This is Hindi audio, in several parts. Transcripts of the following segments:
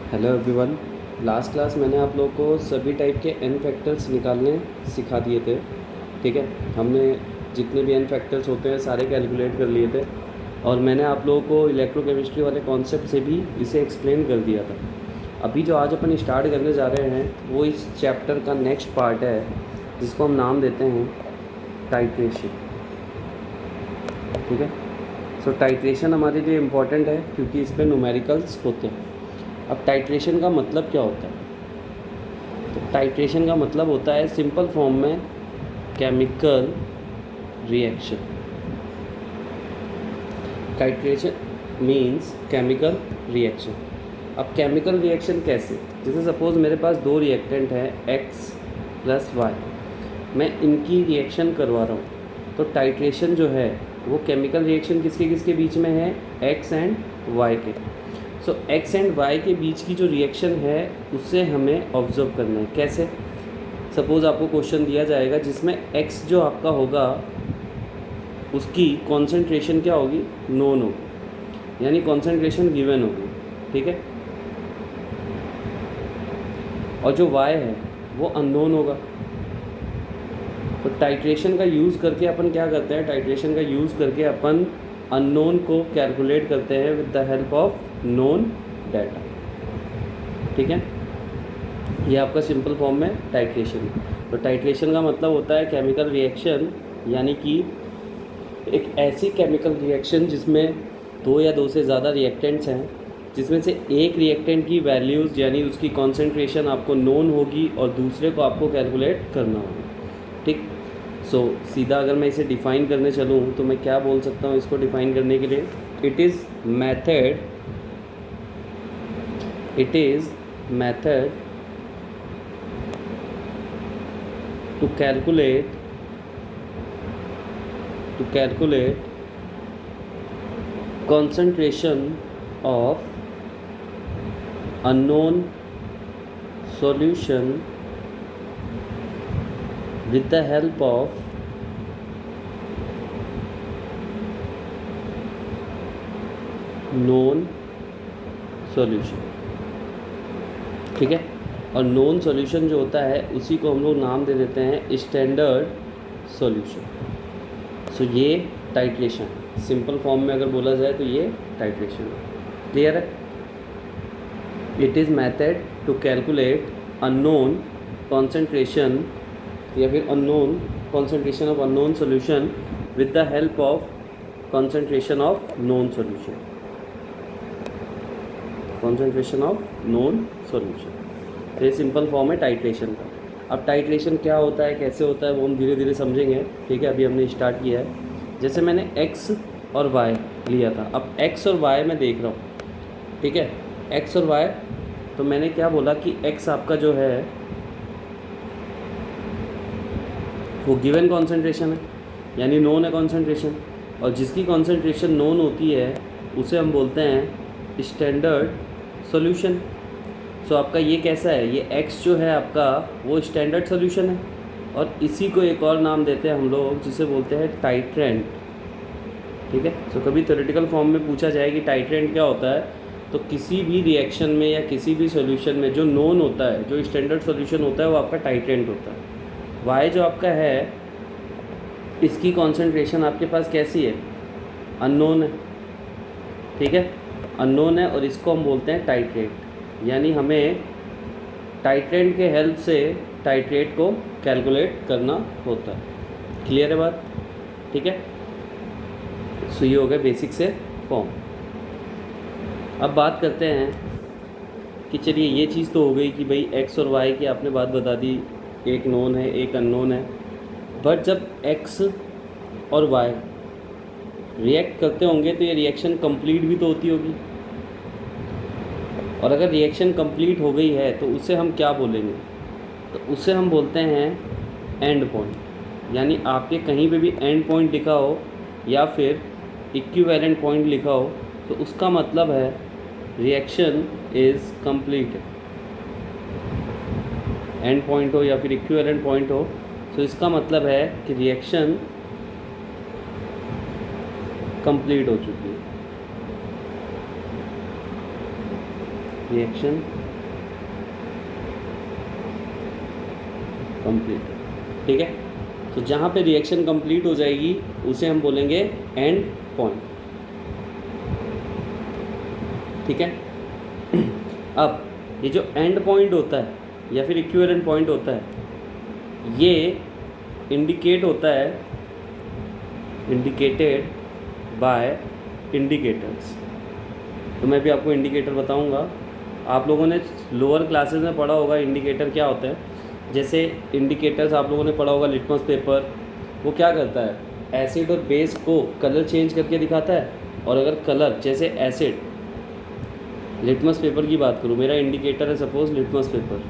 Hello everyone. लास्ट क्लास मैंने आप लोगों को सभी टाइप के एन फैक्टर्स निकालने सिखा दिए थे। ठीक है, हमने जितने भी एन फैक्टर्स होते हैं सारे कैलकुलेट कर लिए थे और मैंने आप लोगों को इलेक्ट्रोकेमिस्ट्री वाले कॉन्सेप्ट से भी इसे एक्सप्लेन कर दिया था। अभी जो आज अपन स्टार्ट करने जा रहे हैं वो इस चैप्टर का नेक्स्ट पार्ट है जिसको हम नाम देते हैं टाइट्रेशन। ठीक है, सो टाइट्रेशन हमारे लिए इम्पॉर्टेंट है क्योंकि इस पर न्यूमेरिकल्स होते हैं। अब टाइट्रेशन का मतलब क्या होता है? तो टाइट्रेशन का मतलब होता है सिंपल फॉर्म में chemical reaction. Titration means chemical reaction. अब केमिकल रिएक्शन कैसे? जैसे सपोज़ मेरे पास दो रिएक्टेंट हैं X प्लस Y, मैं इनकी रिएक्शन करवा रहा हूँ तो टाइट्रेशन जो है वो केमिकल रिएक्शन किसके किसके बीच में है? X एंड Y के। सो X एंड Y के बीच की जो रिएक्शन है उससे हमें ऑब्जर्व करना है। कैसे? सपोज़ आपको क्वेश्चन दिया जाएगा जिसमें X जो आपका होगा उसकी कॉन्सेंट्रेशन क्या होगी? नोन होगी, यानी कॉन्सेंट्रेशन गिवन होगी। ठीक है, और जो Y है वो अननोन होगा। तो टाइट्रेशन का यूज़ करके अपन क्या करते हैं? टाइट्रेशन का यूज़ करके अपन अननोन को कैलकुलेट करते हैं with the help of known data. ठीक है, ये आपका सिंपल फॉर्म में टाइट्रेशन। तो टाइट्रेशन का मतलब होता है केमिकल रिएक्शन, यानी कि एक ऐसी केमिकल रिएक्शन जिसमें दो या दो से ज़्यादा रिएक्टेंट्स हैं, जिसमें से एक रिएक्टेंट की वैल्यूज़ यानी उसकी कॉन्सेंट्रेशन आपको नोन होगी और दूसरे को आपको कैलकुलेट करना होगा। ठीक, सो सीधा अगर मैं इसे डिफ़ाइन करने चलूँ तो मैं क्या बोल सकता हूँ इसको डिफ़ाइन करने के लिए? It is method to calculate concentration of unknown solution with the help of known solution। ठीक है, और नोन सॉल्यूशन जो होता है उसी को हम लोग नाम दे देते हैं स्टैंडर्ड सॉल्यूशन। सो ये टाइट्रेशन, सिंपल फॉर्म में अगर बोला जाए तो ये टाइट्रेशन है। क्लियर है? It is method to calculate unknown concentration या फिर unknown concentration of unknown solution with the help of concentration of known solution. Concentration of known solution, ये सिंपल फॉर्म है टाइट्रेशन का। अब टाइट्रेशन क्या होता है, कैसे होता है, वो हम धीरे धीरे समझेंगे। ठीक है, अभी हमने स्टार्ट किया है। जैसे मैंने X और Y लिया था, अब X और Y मैं देख रहा हूँ। ठीक है, X और Y, तो मैंने क्या बोला कि X आपका जो है वो गिवन कॉन्सेंट्रेशन है, यानी नोन है कॉन्सेंट्रेशन, और जिसकी कॉन्सेंट्रेशन नोन होती है उसे हम बोलते हैं स्टैंडर्ड सॉल्यूशन। सो आपका ये कैसा है? ये X जो है आपका वो स्टैंडर्ड सॉल्यूशन है, और इसी को एक और नाम देते हैं हम लोग जिसे बोलते हैं टाइट्रेंट। ठीक है, सो कभी थ्योरेटिकल फॉर्म में पूछा जाए कि टाइट्रेंट क्या होता है, तो किसी भी रिएक्शन में या किसी भी सॉल्यूशन में जो नोन होता है, जो स्टैंडर्ड सॉल्यूशन होता है, वो आपका टाइट्रेंट होता है। Y जो आपका है इसकी कॉन्सेंट्रेशन आपके पास कैसी है? अननोन है। ठीक है, अननोन है, और इसको हम बोलते हैं टाइट्रेट, यानी हमें टाइट्रेंट के हेल्प से टाइट्रेट को कैलकुलेट करना होता है। क्लियर है बात? ठीक है, सो ये हो गया बेसिक से फॉर्म। अब बात करते हैं कि चलिए ये चीज़ तो हो गई कि भाई X और Y की आपने बात बता दी, एक नोन है एक अननोन है। बट जब X और Y रिएक्ट करते होंगे तो ये रिएक्शन कंप्लीट भी तो होती होगी, और अगर रिएक्शन कंप्लीट हो गई है तो उसे हम क्या बोलेंगे? तो उसे हम बोलते हैं एंड पॉइंट, यानी आपके कहीं पे भी एंड पॉइंट लिखा हो या फिर इक्विवेलेंट पॉइंट लिखा हो तो उसका मतलब है reaction is complete. And point हो या फिर इक्विवेलेंट पॉइंट हो तो इसका मतलब है कि रिएक्शन कंप्लीट हो चुकी है। रिएक्शन कंप्लीट, ठीक है। तो जहाँ पे रिएक्शन कंप्लीट हो जाएगी उसे हम बोलेंगे एंड पॉइंट, ठीक है। अब ये जो एंड पॉइंट होता है या फिर इक्विवेलेंट पॉइंट होता है, ये इंडिकेट होता है, इंडिकेटेड बाय इंडिकेटर्स। तो मैं भी आपको इंडिकेटर बताऊंगा। आप लोगों ने लोअर क्लासेस में पढ़ा होगा इंडिकेटर क्या होता है। जैसे इंडिकेटर्स आप लोगों ने पढ़ा होगा लिटमस पेपर, वो क्या करता है, एसिड और बेस को कलर चेंज करके दिखाता है। और अगर कलर जैसे एसिड, लिटमस पेपर की बात करूँ, मेरा इंडिकेटर है सपोज लिटमस पेपर,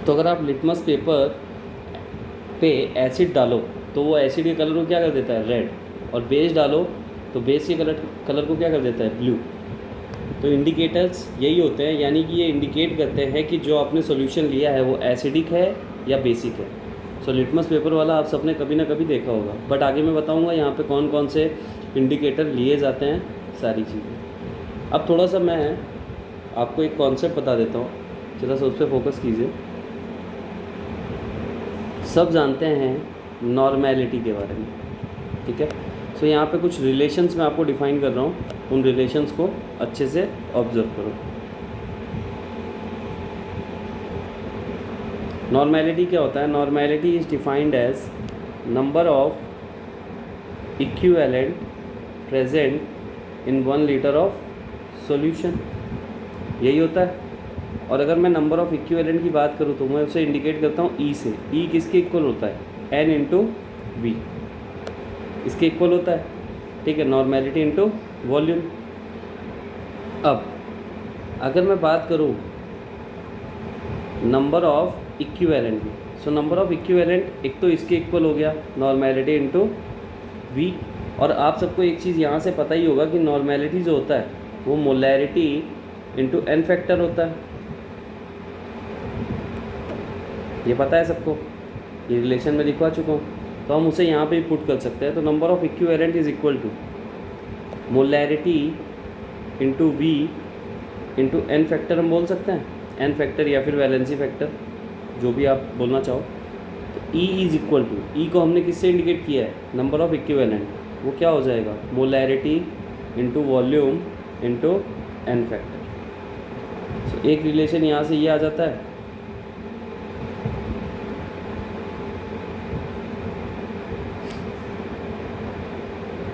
तो अगर आप लिटमस पेपर पे एसिड डालो तो वो एसिड के कलर को क्या कर देता है, रेड, और बेस डालो तो बेस के कलर को क्या कर देता है, ब्लू। तो इंडिकेटर्स यही होते हैं, यानी कि ये इंडिकेट करते हैं कि जो आपने सॉल्यूशन लिया है वो एसिडिक है या बेसिक है। सो लिटमस पेपर वाला आप सबने कभी ना कभी देखा होगा, बट आगे मैं बताऊंगा यहाँ पे कौन कौन से इंडिकेटर लिए जाते हैं, सारी चीज़ें। अब थोड़ा सा मैं आपको एक कॉन्सेप्ट बता देता हूँ, जरा सा उस पर फोकस कीजिए। सब जानते हैं नॉर्मेलिटी के बारे में, ठीक है। सो यहाँ पे कुछ रिलेशंस मैं आपको डिफाइन कर रहा हूँ, उन रिलेशंस को अच्छे से ऑब्जर्व करो। नॉर्मेलिटी क्या होता है, normality is defined as number of equivalent present in 1 litre of solution, यही होता है। और अगर मैं नंबर ऑफ इक्विवेलेंट की बात करूँ तो मैं उसे इंडिकेट करता हूँ ई से। ई किसके इक्वल होता है, एन इंटू वी, इसके इक्वल होता है, ठीक है, नॉर्मेलिटी इंटू वॉल्यूम। अब अगर मैं बात करूँ नंबर ऑफ इक्विवेलेंट की, सो नंबर ऑफ इक्विवेलेंट एक तो इसके इक्वल हो गया नॉर्मेलिटी इंटू वी। और आप सबको एक चीज़ यहाँ से पता ही होगा कि नॉर्मेलिटी जो होता है वो मोलैरिटी इंटू एन फैक्टर होता है, ये पता है सबको, ये रिलेशन में दिखवा चुका हूँ। तो हम उसे यहाँ पे भी पुट कर सकते हैं। तो number of equivalent is equal to molarity into V into N factor, हम बोल सकते हैं एन फैक्टर या फिर वैलेंसी फैक्टर, जो भी आप बोलना चाहो। तो ई इज इक्वल टू, ई को हमने किससे इंडिकेट किया है, नंबर ऑफ इक्विवेलेंट, वो क्या हो जाएगा, molarity into volume into N factor. So एक रिलेशन यहाँ से ये आ जाता है।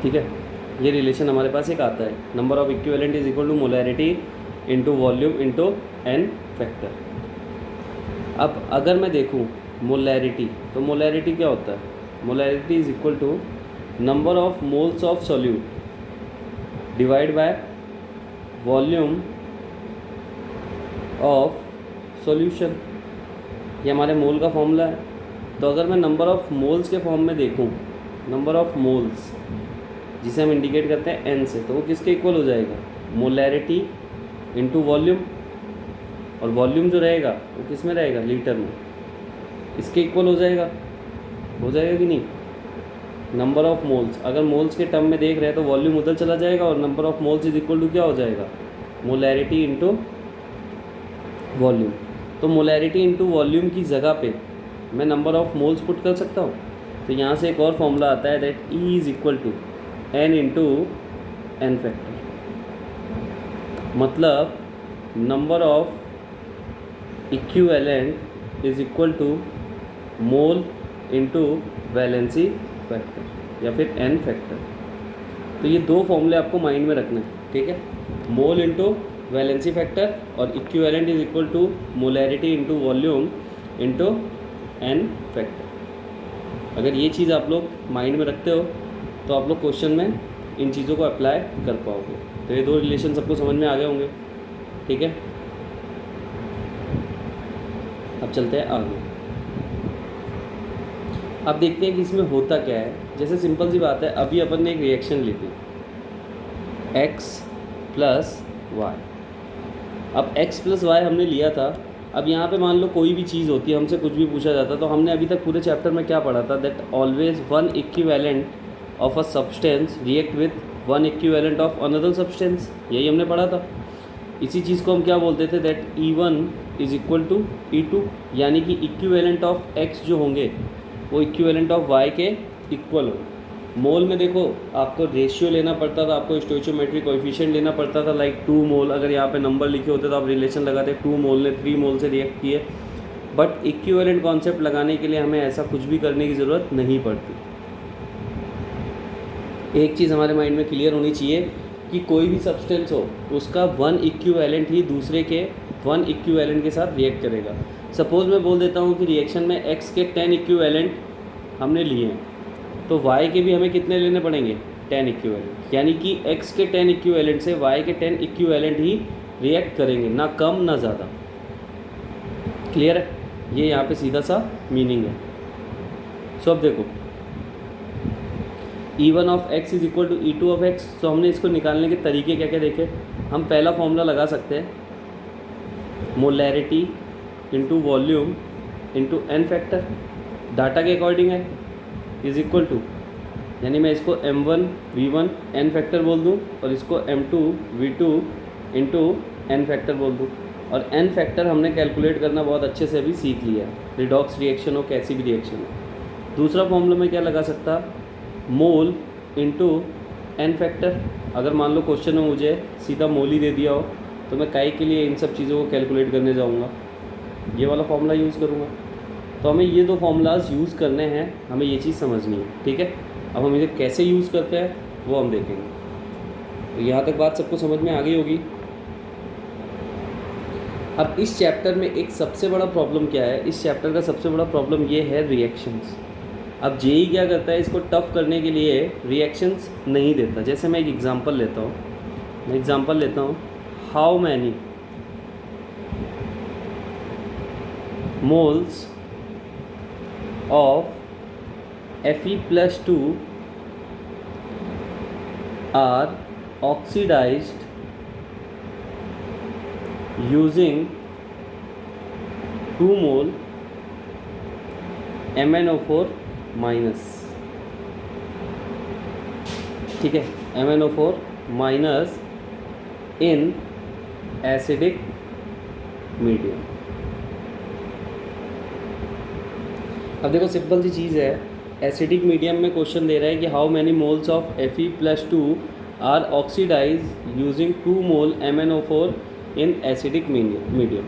ठीक है, ये रिलेशन हमारे पास एक आता है, number of equivalent is equal to molarity into volume into N factor. अब अगर मैं देखूँ मोलैरिटी, तो मोलैरिटी क्या होता है, molarity is equal to number of moles of solute divide by volume of solution, ये हमारे मोल का फॉर्मूला है। तो अगर मैं नंबर ऑफ मोल्स के फॉर्म में देखूँ, नंबर ऑफ मोल्स जिसे हम इंडिकेट करते हैं एन से, तो वो किसके इक्वल हो जाएगा, मोलैरिटी इंटू वॉल्यूम, और वॉल्यूम जो रहेगा वो किस में रहेगा, लीटर में, इसके इक्वल हो जाएगा कि नहीं, नंबर ऑफ मोल्स। अगर मोल्स के टर्म में देख रहे हैं तो वॉल्यूम उधर चला जाएगा और number of moles is equal to क्या हो जाएगा, मोलैरिटी इंटू वॉल्यूम। तो मोलैरिटी इंटू वॉल्यूम की जगह पे मैं नंबर ऑफ मोल्स पुट कर सकता हूँ। तो यहाँ से एक और फॉर्मूला आता है, that E is equal to N into N factor, मतलब number of equivalent is equal to mole into valency factor या फिर एन फैक्टर। तो ये दो फॉर्मूले आपको माइंड में रखना है, ठीक है, मोल इंटू वैलेंसी फैक्टर और equivalent is equal to molarity into volume into N factor. अगर ये चीज़ आप लोग माइंड में रखते हो तो आप लोग क्वेश्चन में इन चीज़ों को अप्लाई कर पाओगे। तो ये दो रिलेशन सबको समझ में आ गए होंगे, ठीक है। अब चलते हैं आगे। अब देखते हैं कि इसमें होता क्या है। जैसे सिंपल सी बात है, अभी अपन ने एक रिएक्शन ली थी x प्लस वाई। अब x प्लस वाई हमने लिया था अब यहाँ पे मान लो कोई भी चीज़ होती है, हमसे कुछ भी पूछा जाता, तो हमने अभी तक पूरे चैप्टर में क्या पढ़ा था, that always one equivalent of a substance react with one equivalent of another substance, यही हमने पढ़ा था। इसी चीज़ को हम क्या बोलते थे, that E1 is equal to E2, यानी कि इक्विवेलेंट ऑफ x जो होंगे वो इक्विवेलेंट ऑफ y के इक्वल हो। मोल में देखो आपको रेशियो लेना पड़ता था, आपको स्टोइचियोमेट्रिक कोएफिशिएंट लेना पड़ता था, लाइक 2 मोल, अगर यहाँ पे नंबर लिखे होते तो आप रिलेशन लगाते 2 मोल ने 3 मोल से रिएक्ट किए। बट इक्विवेलेंट कॉन्सेप्ट लगाने के लिए हमें ऐसा कुछ भी करने की ज़रूरत नहीं पड़ती। एक चीज़ हमारे माइंड में क्लियर होनी चाहिए कि कोई भी सब्सटेंस हो उसका वन इक्विवेलेंट ही दूसरे के वन इक्विवेलेंट के साथ रिएक्ट करेगा। सपोज़ मैं बोल देता हूँ कि रिएक्शन में x के 10 इक्विवेलेंट हमने लिए हैं, तो y के भी हमें कितने लेने पड़ेंगे, 10 इक्विवेलेंट, यानी कि x के 10 इक्विवेलेंट से y के 10 इक्विवेलेंट ही रिएक्ट करेंगे, ना कम ना ज़्यादा। क्लियर है, ये यहाँ पे सीधा सा मीनिंग है। सो अब देखो E1 of x is equal to E2 of x, तो हमने इसको निकालने के तरीके क्या क्या देखे। हम पहला फॉर्मूला लगा सकते हैं, molarity into volume into n factor, data के अकॉर्डिंग है, इज इक्वल टू, यानी मैं इसको m1 v1 n फैक्टर बोल दूँ और इसको m2 v2 into n factor बोल दूँ। और n फैक्टर हमने कैलकुलेट करना बहुत अच्छे से अभी सीख लिया है, रिडॉक्स रिएक्शन हो कैसी भी रिएक्शन हो। दूसरा फॉर्मूला में क्या लगा सकता, मोल इंटू n फैक्टर। अगर मान लो क्वेश्चन में मुझे सीधा मोल ही दे दिया हो तो मैं काई के लिए इन सब चीज़ों को कैलकुलेट करने जाऊँगा, ये वाला फॉर्मूला यूज़ करूँगा। तो हमें ये दो फॉर्मूलाज यूज़ करने हैं, हमें ये चीज़ समझनी है, ठीक है। अब हम इसे कैसे यूज़ करते हैं वो हम देखेंगे। तो यहाँ तक बात सबको समझ में आ गई होगी। अब इस चैप्टर में एक सबसे बड़ा प्रॉब्लम क्या है, इस चैप्टर का सबसे बड़ा प्रॉब्लम ये है रिएक्शंस। अब जेई क्या करता है, इसको टफ करने के लिए रिएक्शंस नहीं देता। जैसे मैं एक एग्जांपल लेता हूँ, how many moles of Fe+2 are oxidised using 2 mole MnO4 minus, ठीक है, MnO4 माइनस इन एसिडिक मीडियम। अब देखो सिंपल सी चीज़ है, एसिडिक मीडियम में क्वेश्चन दे रहा है कि how many moles of Fe+2 are oxidise using 2 mole MnO4 in acidic medium.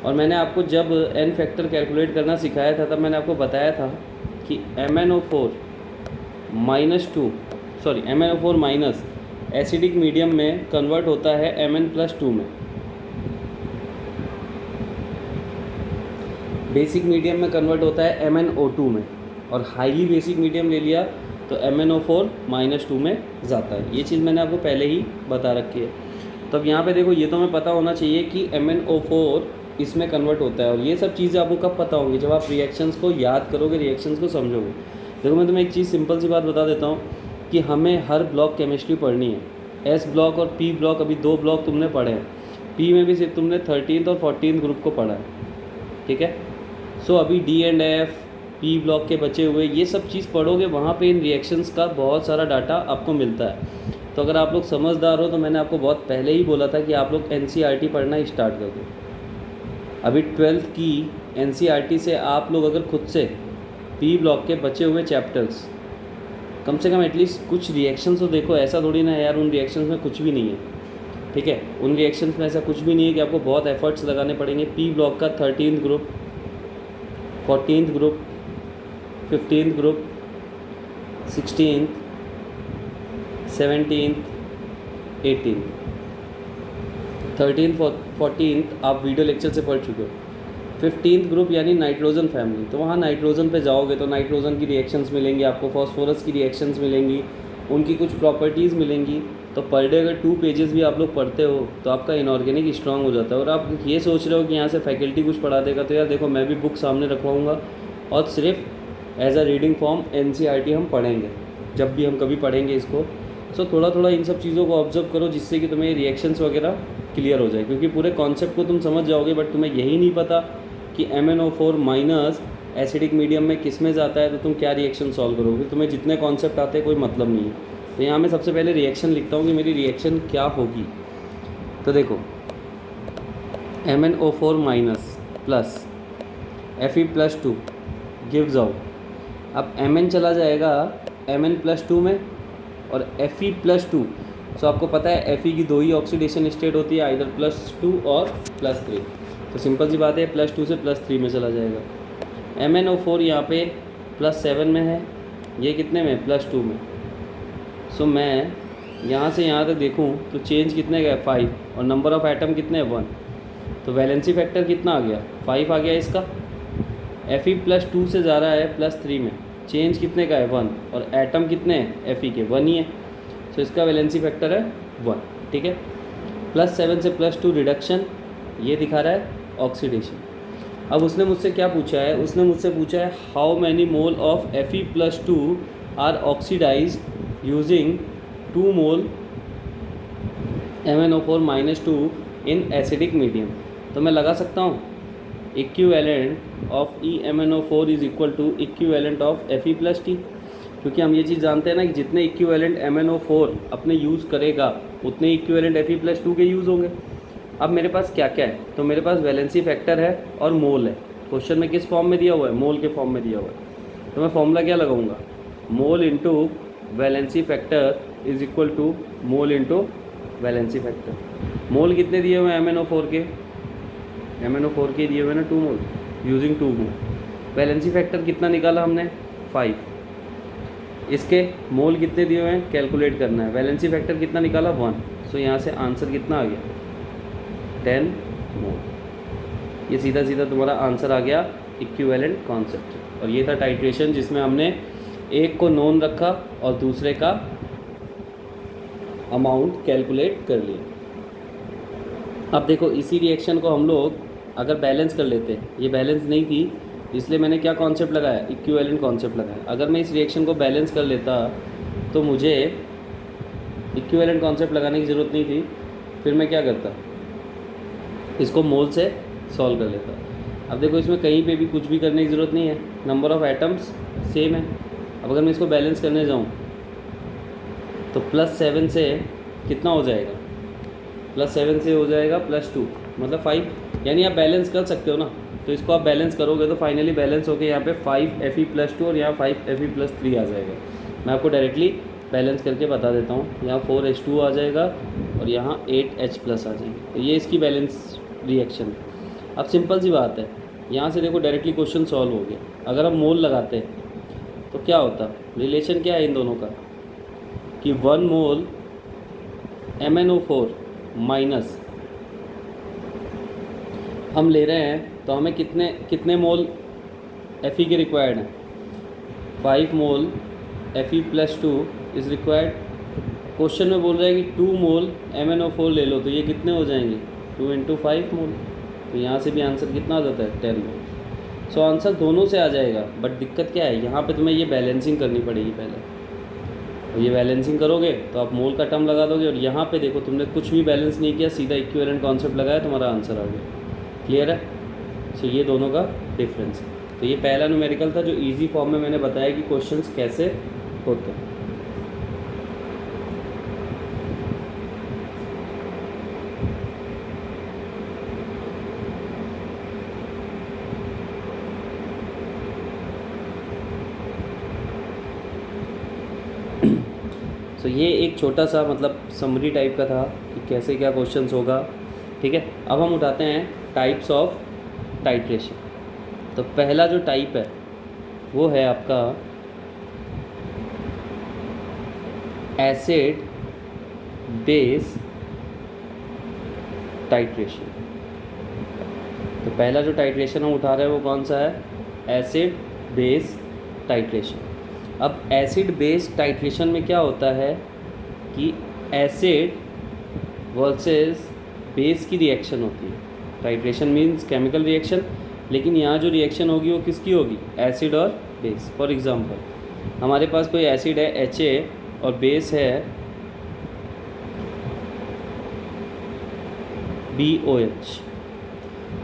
और मैंने आपको जब n फैक्टर कैलकुलेट करना सिखाया था तब मैंने आपको बताया था कि MnO4 माइनस एसिडिक मीडियम में कन्वर्ट होता है Mn+2 में, बेसिक मीडियम में कन्वर्ट होता है MnO2 में, और हाईली बेसिक मीडियम ले लिया तो MnO4-2 में जाता है। ये चीज़ मैंने आपको पहले ही बता रखी है। तो अब यहाँ पे देखो, ये तो हमें पता होना चाहिए कि MnO4 इसमें कन्वर्ट होता है, और ये सब चीज़ें आपको कब पता होंगी, जब आप रिएक्शंस को याद करोगे, रिएक्शंस को समझोगे। देखो मैं तुम्हें एक चीज़ सिंपल सी बात बता देता हूँ कि हमें हर ब्लॉक केमिस्ट्री पढ़नी है। S ब्लॉक और P ब्लॉक, अभी 2 ब्लॉक तुमने पढ़े हैं। P में भी सिर्फ तुमने 13th और 14th ग्रुप को पढ़ा है, ठीक है। सो अभी D and F P block के बचे हुए ये सब चीज़ पढ़ोगे, वहाँ पे इन रिएक्शंस का बहुत सारा डाटा आपको मिलता है। तो अगर आप लोग समझदार हो तो मैंने आपको बहुत पहले ही बोला था कि आप लोग NCERT पढ़ना स्टार्ट कर दो। अभी 12th की NCERT से आप लोग अगर खुद से P ब्लॉक के बचे हुए चैप्टर्स कम से कम एटलीस्ट कुछ रिएक्शंस तो देखो। ऐसा थोड़ी ना यार उन रिएक्शंस में कुछ भी नहीं है, ठीक है। उन रिएक्शंस में ऐसा कुछ भी नहीं है कि आपको बहुत एफर्ट्स लगाने पड़ेंगे। P ब्लॉक का 13th group, 14th group, 15th group, 16th, 17th, 18th, 13th, 14th आप वीडियो लेक्चर से पढ़ चुके हो। 15th ग्रुप यानी नाइट्रोजन फैमिली, तो वहाँ नाइट्रोजन पे जाओगे तो नाइट्रोजन की रिएक्शंस मिलेंगी आपको, फॉस्फोरस की रिएक्शंस मिलेंगी, उनकी कुछ प्रॉपर्टीज़ मिलेंगी। तो पर डे अगर 2 पेजेस भी आप लोग पढ़ते हो तो आपका इनऑर्गेनिक स्ट्रांग हो जाता है। और आप ये सोच रहे हो कि यहाँ से फैकल्टी कुछ पढ़ा देगा, तो यार देखो मैं भी बुक सामने रखवाऊँगा और सिर्फ as a reading form NCERT हम पढ़ेंगे जब भी हम कभी पढ़ेंगे इसको। सो थोड़ा थोड़ा इन सब चीज़ों को ऑब्जर्व करो जिससे कि तुम्हें रिएक्शंस वगैरह क्लियर हो जाए, क्योंकि पूरे कॉन्सेप्ट को तुम समझ जाओगे बट तुम्हें यही नहीं पता कि MnO4 माइनस एसिडिक मीडियम में किस में जाता है, तो तुम क्या रिएक्शन सॉल्व करोगे। तुम्हें जितने कॉन्सेप्ट आते हैं कोई मतलब नहीं है। तो यहाँ मैं सबसे पहले रिएक्शन लिखता हूँ कि मेरी रिएक्शन क्या होगी। तो देखो MnO4 minus plus Fe+2 gives out, अब Mn चला जाएगा Mn+2 में और Fe+2। सो आपको पता है Fe की दो ही ऑक्सीडेशन स्टेट होती है, आइदर +2 और +3। तो सिंपल सी बात है +2 से +3 में चला जाएगा। MnO4 यहाँ पे +7 में है, ये कितने में, +2 में। सो मैं यहाँ से यहाँ तक देखूँ तो चेंज कितने का है, 5, और नंबर ऑफ़ एटम कितने हैं, 1। तो वैलेंसी फैक्टर कितना आ गया, 5 आ गया इसका। Fe+2 से जा रहा है +3 में, चेंज कितने का है, 1, और एटम कितने हैं Fe के, 1 ही है। तो इसका वैलेंसी फैक्टर है 1, ठीक है। +7 से +2 रिडक्शन, ये दिखा रहा है ऑक्सीडेशन। अब उसने मुझसे क्या पूछा है, उसने मुझसे पूछा है how many mole of Fe+2 are oxidised using 2 mole MnO4-2 in acidic medium. तो मैं लगा सकता हूँ equivalent of EMnO4 is equal to equivalent of Fe+T, क्योंकि हम ये चीज़ जानते हैं ना कि जितने इक्विवेलेंट MnO4 अपने यूज़ करेगा उतने इक्विवेलेंट Fe+2 के यूज़ होंगे। अब मेरे पास क्या क्या है, तो मेरे पास वैलेंसी फैक्टर है और मोल है। क्वेश्चन में किस फॉर्म में दिया हुआ है, मोल के फॉर्म में दिया हुआ है। तो मैं फॉर्मूला क्या लगाऊंगा, mole into valency factor is equal to mole into valency factor. Mole कितने दिए हुए हैं MnO4 के, MnO4 के दिए हुए ना 2 मोल, यूजिंग 2 मोल। वैलेंसी फैक्टर कितना निकाला हमने, 5। इसके मोल कितने दिए हुए हैं, कैलकुलेट करना है। वैलेंसी फैक्टर कितना निकाला, 1। सो यहाँ से आंसर कितना आ गया, 10 मोल। ये सीधा सीधा तुम्हारा आंसर आ गया इक्विवेलेंट कॉन्सेप्ट। और ये था टाइट्रेशन, जिसमें हमने एक को नोन रखा और दूसरे का अमाउंट कैलकुलेट कर लिया। अब देखो इसी रिएक्शन को हम लोग अगर बैलेंस कर लेते, ये बैलेंस नहीं थी इसलिए मैंने क्या कॉन्सेप्ट लगाया, इक्विवेलेंट कॉन्सेप्ट लगाया। अगर मैं इस रिएक्शन को बैलेंस कर लेता तो मुझे इक्विवेलेंट कॉन्सेप्ट लगाने की ज़रूरत नहीं थी। फिर मैं क्या करता, इसको मोल से सॉल्व कर लेता। अब देखो इसमें कहीं पे भी कुछ भी करने की ज़रूरत नहीं है, नंबर ऑफ़ एटम्स सेम है। अब अगर मैं इसको बैलेंस करने जाऊँ तो +7 से कितना हो जाएगा, +7 से हो जाएगा +2 मतलब 5, यानी आप बैलेंस कर सकते हो ना। तो इसको आप बैलेंस करोगे तो फाइनली बैलेंस होकर यहाँ पे 5 Fe+2 और यहाँ 5 Fe+3 आ जाएगा। मैं आपको डायरेक्टली बैलेंस करके बता देता हूँ, यहाँ 4H2 आ जाएगा और यहाँ 8H+ आ जाएंगे। तो ये इसकी बैलेंस रिएक्शन है। अब सिंपल सी बात है, यहाँ से देखो डायरेक्टली क्वेश्चन सॉल्व हो गया। अगर हम मोल लगाते हैं तो क्या होता, रिलेशन क्या है इन दोनों का कि 1 मोल MnO4 माइनस हम ले रहे हैं तो हमें कितने मोल Fe के रिक्वायर्ड हैं, 5 मोल Fe+2 इज़ रिक्वायर्ड। क्वेश्चन में बोल रहा है कि 2 मोल MnO4 ले लो, तो ये कितने हो जाएंगे, 2 × 5 मोल। तो यहाँ से भी आंसर कितना आ जाता है, 10 मोल। सो आंसर दोनों से आ जाएगा, बट दिक्कत क्या है, यहाँ पे तुम्हें ये बैलेंसिंग करनी पड़ेगी पहले। और ये बैलेंसिंग करोगे तो आप मोल का टर्म लगा दोगे, और यहाँ पे देखो तुमने कुछ भी बैलेंस नहीं किया, सीधा इक्विवेलेंट कॉन्सेप्ट लगाया, तुम्हारा आंसर आ गया। क्लियर है। सो ये दोनों का डिफरेंस है। तो ये पहला न्यूमेरिकल था जो इजी फॉर्म में मैंने बताया कि क्वेश्चंस कैसे होते हैं। तो ये एक छोटा सा मतलब समरी टाइप का था कि कैसे क्या क्वेश्चंस होगा, ठीक है। अब हम उठाते हैं टाइप्स ऑफ टाइट्रेशन। तो पहला जो टाइप है वो है आपका एसिड बेस टाइट्रेशन। तो पहला जो टाइट्रेशन हम उठा रहे हैं वो कौन सा है, एसिड बेस टाइट्रेशन। अब एसिड बेस टाइट्रेशन में क्या होता है कि एसिड वर्सेस बेस की रिएक्शन होती है। टाइट्रेशन मीन्स केमिकल रिएक्शन, लेकिन यहाँ जो रिएक्शन होगी वो किसकी होगी, एसिड और बेस। फॉर एग्जांपल हमारे पास कोई एसिड है Ha और बेस है BOH।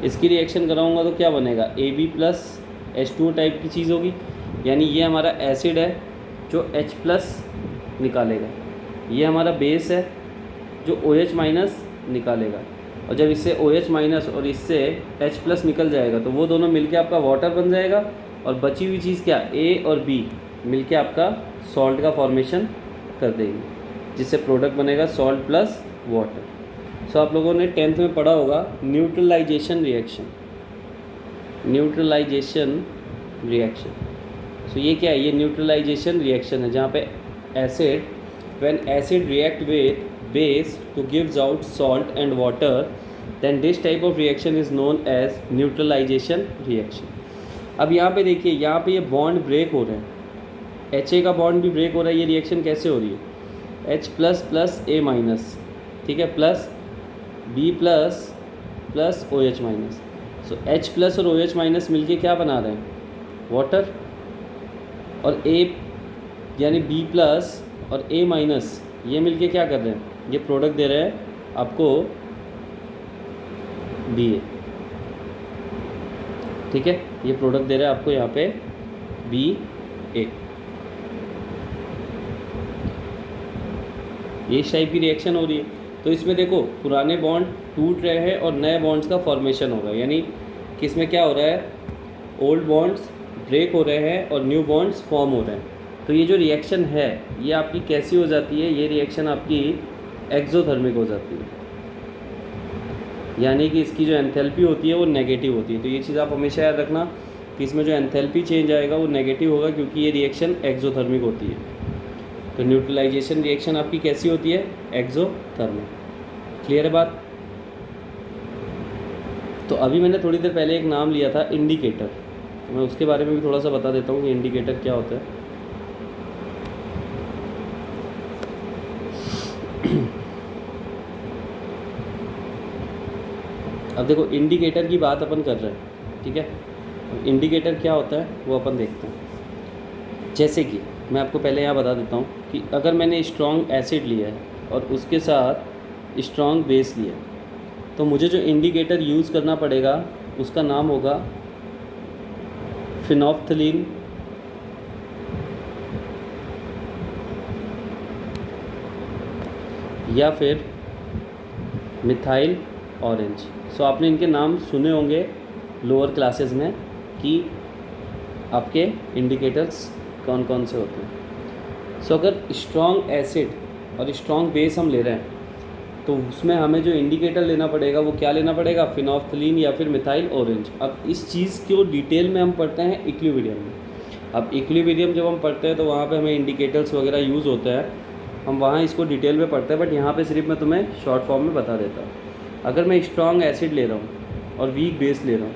इसकी रिएक्शन कराऊंगा तो क्या बनेगा, AB प्लस H2O टाइप की चीज़ होगी, यानी ये हमारा एसिड है जो H प्लस निकालेगा, ये हमारा बेस है जो OH माइनस निकालेगा, और जब इससे OH माइनस और इससे H प्लस निकल जाएगा तो वो दोनों मिलके आपका वाटर बन जाएगा, और बची हुई चीज़ क्या, A और B मिलके आपका सॉल्ट का फॉर्मेशन कर देगी, जिससे प्रोडक्ट बनेगा सॉल्ट प्लस वाटर। सो आप लोगों ने 10th में पढ़ा होगा न्यूट्रलाइजेशन रिएक्शन, न्यूट्रलाइजेशन रिएक्शन। सो ये क्या है, ये न्यूट्रलाइजेशन रिएक्शन है जहाँ पे acid, when acid react with base to gives out salt and water, then this type of reaction is known as neutralization reaction। अब यहाँ पे देखिए, यहाँ पे ये बॉन्ड ब्रेक हो रहे हैं, HA का बॉन्ड भी ब्रेक हो रहा है। ये रिएक्शन कैसे हो रही है, H plus plus A minus, ठीक है, plus B plus plus OH minus. So H plus और OH माइनस मिलके क्या बना रहे हैं, वाटर, और A यानी B प्लस और A माइनस ये मिलके क्या कर रहे हैं, ये प्रोडक्ट दे रहे हैं आपको BA, ठीक है, ये प्रोडक्ट दे रहे हैं आपको यहाँ पे BA। ये इस टाइप की रिएक्शन हो रही है। तो इसमें देखो पुराने बॉन्ड टूट रहे हैं और नए बॉन्ड्स का फॉर्मेशन हो रहा है, यानी कि इसमें क्या हो रहा है, ओल्ड बॉन्ड्स ब्रेक हो रहे हैं और न्यू बॉन्ड्स फॉर्म हो रहे हैं। तो ये जो रिएक्शन है ये आपकी कैसी हो जाती है, ये रिएक्शन आपकी एक्सोथर्मिक हो जाती है, यानी कि इसकी जो एंथैल्पी होती है वो नेगेटिव होती है। तो ये चीज़ आप हमेशा याद रखना कि इसमें जो एंथैल्पी चेंज आएगा वो नेगेटिव होगा, क्योंकि ये रिएक्शन एक्सोथर्मिक होती है। तो न्यूट्रलाइजेशन रिएक्शन आपकी कैसी होती है, एक्सोथर्मिक। क्लियर है बात। तो अभी मैंने थोड़ी देर पहले एक नाम लिया था इंडिकेटर, तो मैं उसके बारे में भी थोड़ा सा बता देता हूँ कि इंडिकेटर क्या होता है। अब देखो इंडिकेटर की बात अपन कर रहे हैं, ठीक है, इंडिकेटर क्या होता है वो अपन देखते हैं। जैसे कि मैं आपको पहले यहाँ बता देता हूँ कि अगर मैंने स्ट्रॉन्ग एसिड लिया है और उसके साथ स्ट्रॉन्ग बेस लिया, तो मुझे जो इंडिकेटर यूज़ करना पड़ेगा उसका नाम होगा फिनोल्फ्थलीन, या फिर मिथाइल ऑरेंज। सो आपने इनके नाम सुने होंगे लोअर क्लासेस में कि आपके इंडिकेटर्स कौन कौन से होते हैं। सो अगर स्ट्रॉन्ग एसिड और स्ट्रॉन्ग बेस हम ले रहे हैं तो उसमें हमें जो इंडिकेटर लेना पड़ेगा वो क्या लेना पड़ेगा, फिनोल्फ्थलीन या फिर मिथाइल ऑरेंज। अब इस चीज़ को डिटेल में हम पढ़ते हैं इक्विलिब्रियम में। अब इक्विलिब्रियम जब हम पढ़ते हैं तो वहाँ पे हमें इंडिकेटर्स वगैरह यूज़ होता है, हम वहाँ इसको डिटेल में पढ़ते हैं, बट यहाँ पे सिर्फ मैं तुम्हें शॉर्ट फॉर्म में बता देता हूँ। अगर मैं स्ट्रॉन्ग एसिड ले रहा हूँ और वीक बेस ले रहा हूँ,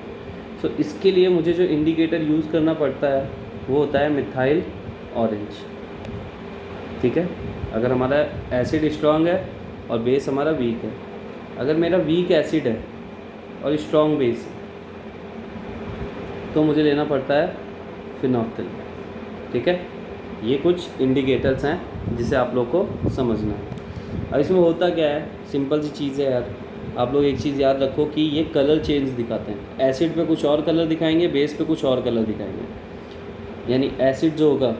तो इसके लिए मुझे जो इंडिकेटर यूज़ करना पड़ता है वो होता है मिथाइल ऑरेंज, ठीक है। अगर हमारा एसिड स्ट्रॉन्ग है और बेस हमारा वीक है, अगर मेरा वीक एसिड है और स्ट्रॉन्ग बेस है तो मुझे लेना पड़ता है फिनोल्फ्थलीन, ठीक है। ये कुछ इंडिकेटर्स हैं जिसे आप लोग को समझना है। अब इसमें होता क्या है, सिंपल सी चीज़ है यार। आप लोग एक चीज़ याद रखो कि ये कलर चेंज दिखाते हैं, एसिड पे कुछ और कलर दिखाएंगे, बेस पे कुछ और कलर दिखाएंगे। यानी एसिड जो होगा,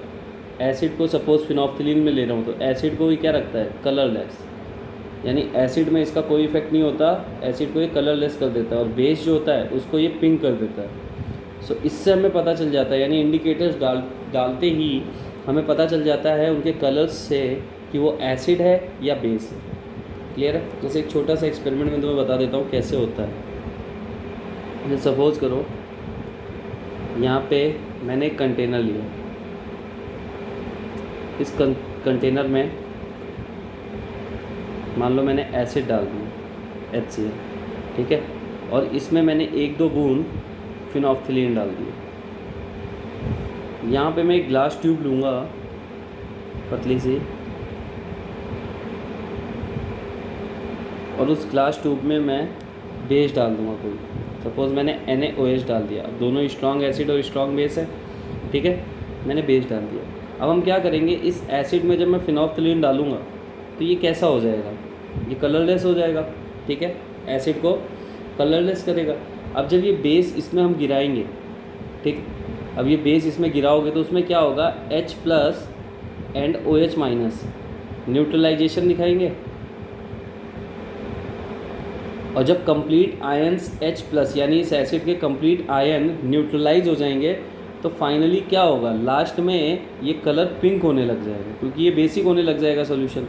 एसिड को सपोज़ फिनोल्फ्थलीन में ले रहा हूँ तो एसिड को ये क्या रखता है, कलरलेस, यानी एसिड में इसका कोई इफेक्ट नहीं होता, एसिड को ये कलरलेस कर देता है, और बेस जो होता है उसको ये पिंक कर देता है। सो इससे हमें पता चल जाता है, यानी इंडिकेटर्स डालते ही हमें पता चल जाता है उनके कलर्स से कि वो एसिड है या बेस है। क्लियर है। जैसे एक छोटा सा एक्सपेरिमेंट में तुम्हें बता देता हूँ कैसे होता है। जैसे सपोज़ करो यहाँ पे मैंने एक कंटेनर लिया, इस कंटेनर में मान लो मैंने एसिड डाल दिया HCl, ठीक है, और इसमें मैंने 1-2 बूंद फिनोल्फ्थलीन डाल दिए। यहाँ पे मैं एक ग्लास ट्यूब लूँगा पतली सी, और उस ग्लास ट्यूब में मैं बेस डाल दूँगा कोई, सपोज़ मैंने NaOH डाल दिया। अब दोनों स्ट्रॉन्ग एसिड और स्ट्रॉन्ग बेस है, ठीक है, मैंने बेस डाल दिया। अब हम क्या करेंगे, इस एसिड में जब मैं फिनोल्फ्थलीन डालूँगा तो ये कैसा हो जाएगा, ये कलरलेस हो जाएगा, ठीक है। एसिड को कलरलेस करेगा। अब जब ये बेस इसमें हम गिराएंगे, ठीक, अब ये बेस इसमें गिराओगे तो उसमें क्या होगा, H+ एंड OH-, न्यूट्रलाइजेशन दिखाएंगे। और जब कंप्लीट आयंस H+ यानी इस एसिड के कंप्लीट आयन न्यूट्रलाइज हो जाएंगे तो फाइनली क्या होगा, लास्ट में ये कलर पिंक होने लग जाएगा, क्योंकि ये बेसिक होने लग जाएगा सोल्यूशन।